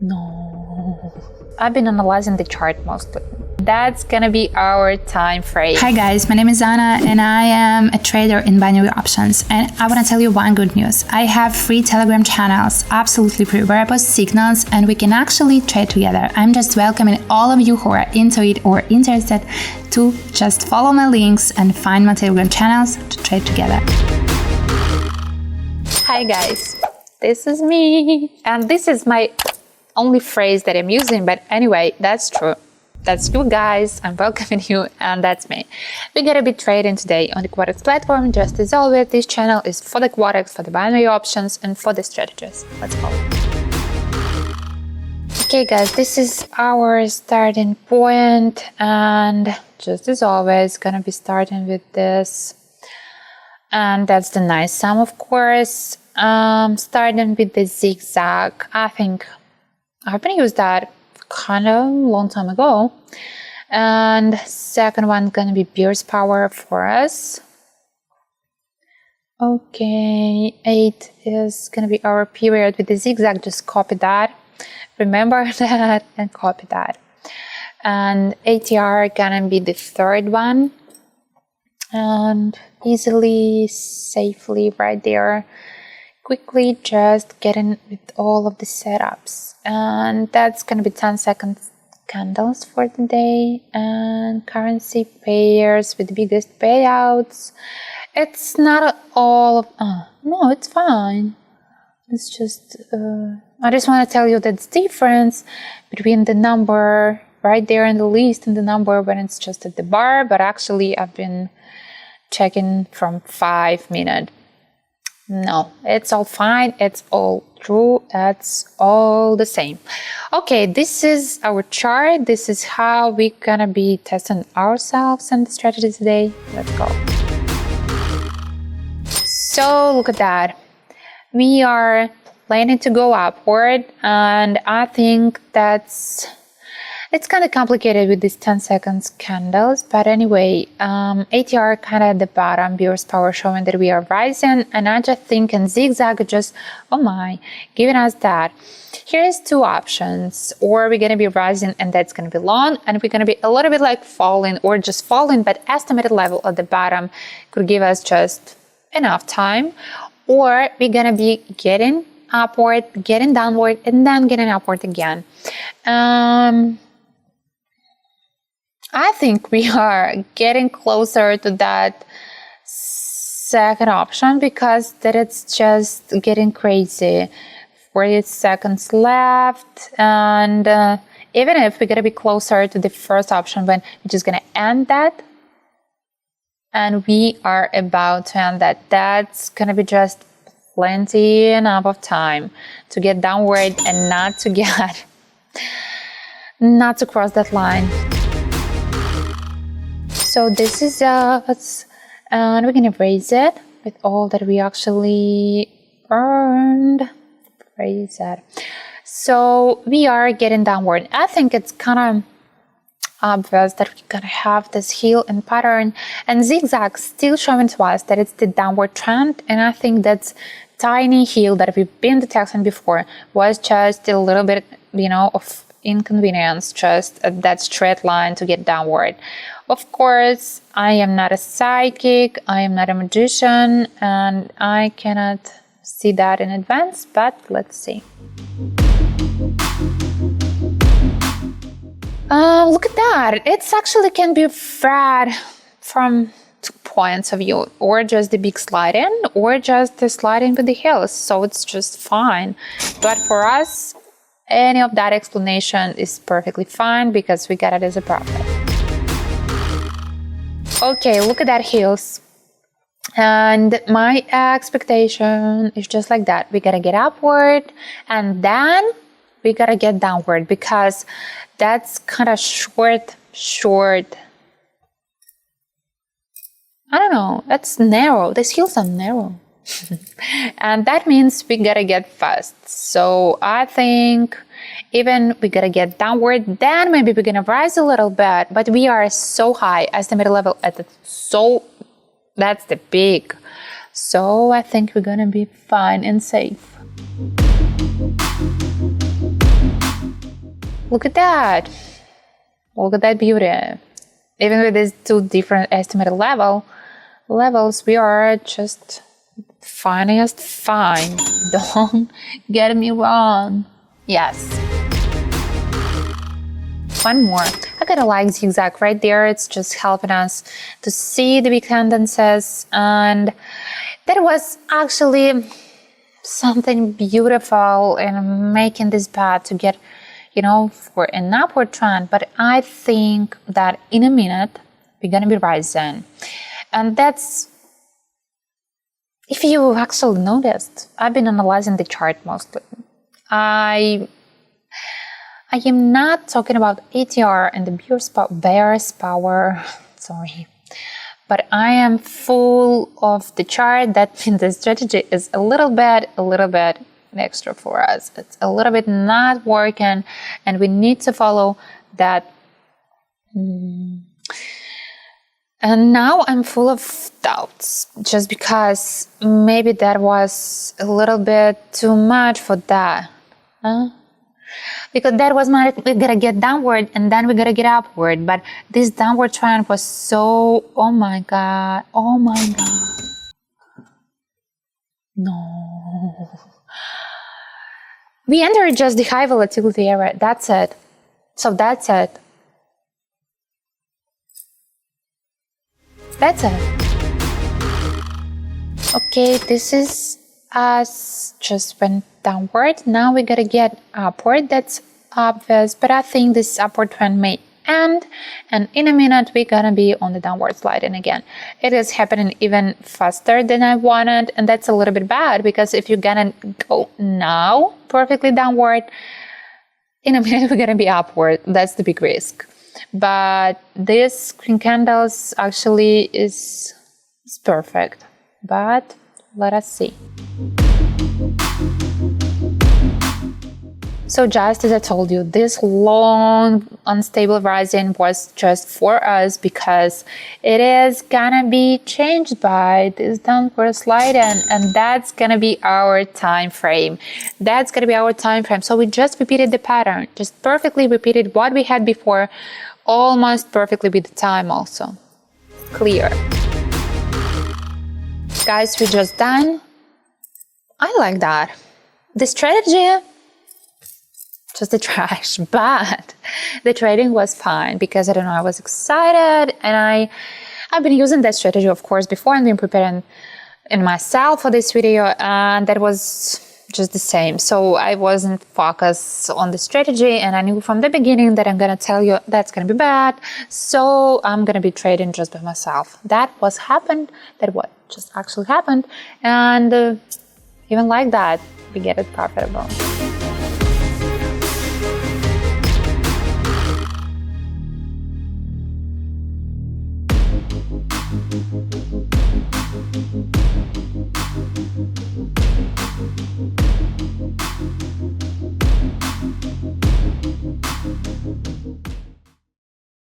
No. I've been analyzing the chart mostly. That's gonna be our time frame. Hi guys, my name is Anna and I am a trader in binary options, and I want to tell you one good news. I have free Telegram channels, absolutely free, where I post signals and we can actually trade together. I'm just welcoming all of you who are into it or interested to just follow my links and find my Telegram channels to trade together. Hi guys, this is me, and this is my only phrase that I'm using, but anyway, that's true. That's you guys, I'm welcoming you, and that's me. We're gonna be trading today on the Quotex platform. Just as always, this channel is for the Quotex, for the binary options, and for the strategies. Let's go. Okay guys, this is our starting point, and just as always, gonna be starting with this. And that's the nice sum, of course. Starting with the zigzag. I think I've been used that kind of long time ago. And second one gonna be Beer's power for us. Okay, 8 is gonna be our period with the zigzag. Just copy that, remember that, and copy that. And ATR gonna be the third one, and easily, safely right there. Quickly just getting with all of the setups, and that's gonna be 10-second candles for the day. And currency pairs with the biggest payouts. It's not all of no, it's fine. It's just I just want to tell you that's difference between the number right there in the list and the number when it's just at the bar, but actually I've been checking from 5 minutes. No, it's all fine, it's all true, it's all the same. Okay, this is our chart. This is how we're gonna be testing ourselves and the strategy today. Let's go. So look at that. We are planning to go upward, and I think it's kind of complicated with these 10 seconds candles, but anyway, ATR kind of at the bottom, Beer's power showing that we are rising, and I just think in zigzag just, oh my, giving us that. Here's two options, or we're gonna be rising and that's gonna be long, and we're gonna be a little bit like falling or just falling, but estimated level at the bottom could give us just enough time, or we're gonna be getting upward, getting downward, and then getting upward again. I think we are getting closer to that second option because that it's just getting crazy. 40 seconds left, and even if we're gonna be closer to the first option when we're just gonna end that, and we are about to end that, that's gonna be just plenty enough of time to get downward and not to cross that line. So this is us, and we're gonna raise it with all that we actually earned. Raise that. So we are getting downward. I think it's kind of obvious that we're gonna have this heel and pattern, and zigzag still showing to us that it's the downward trend, and I think that's tiny heel that we've been detecting before was just a little bit, of inconvenience, just that straight line to get downward. Of course, I am not a psychic, I am not a magician, and I cannot see that in advance, but let's see. Look at that. It's actually can be read from 2 points of view, or just the big slide in, or just the slide in with the heels, so it's just fine. But for us, any of that explanation is perfectly fine because we got it as a profit. Okay, look at that heels. And my expectation is just like that. We gotta get upward and then we gotta get downward because that's kind of short. I don't know, that's narrow. These heels are narrow. And that means we gotta get fast. So I think even we gotta get downward, then maybe we're gonna rise a little bit, but we are so high as the middle level at the, so that's the peak. So I think we're gonna be fine and safe. Look at that. Look at that beauty. Even with these two different estimated levels, we are just finest fine. Don't get me wrong. Yes. One more. I kind of like zigzag right there. It's just helping us to see the big tendencies, and that was actually something beautiful in making this path to get, for an upward trend. But I think that in a minute we're gonna be rising, and that's, if you actually noticed, I've been analyzing the chart mostly. I am not talking about ATR and the bear's power, sorry, but I am full of the chart. That means the strategy is a little bit extra for us. It's a little bit not working, and we need to follow that. And now I'm full of doubts, just because maybe that was a little bit too much for that. Because that was we're gonna get downward and then we're gonna get upward. But this downward trend was so, oh my god. No. We entered just the high volatility area. That's it. So that's it. That's it. Okay, this is us just went downward. Now we gotta get upward. That's obvious, but I think this upward trend may end, and in a minute we're gonna be on the downward sliding again. It is happening even faster than I wanted, and that's a little bit bad, because if you're gonna go now perfectly downward, in a minute we're gonna be upward. That's the big risk. But this green candles actually is perfect, but let us see. So just as I told you, this long unstable rising was just for us, because it is gonna be changed by this downward sliding, and that's gonna be our time frame. So we just repeated the pattern, just perfectly repeated what we had before, almost perfectly with the time also. Clear. Guys, we're just done. I like that. The strategy, just the trash, but the trading was fine, because I don't know, I was excited, and I've been using that strategy, of course, before, and been preparing in myself for this video, and that was just the same. So I wasn't focused on the strategy, and I knew from the beginning that I'm gonna tell you that's gonna be bad, so I'm gonna be trading just by myself. That what just actually happened, and even like that, we get it profitable.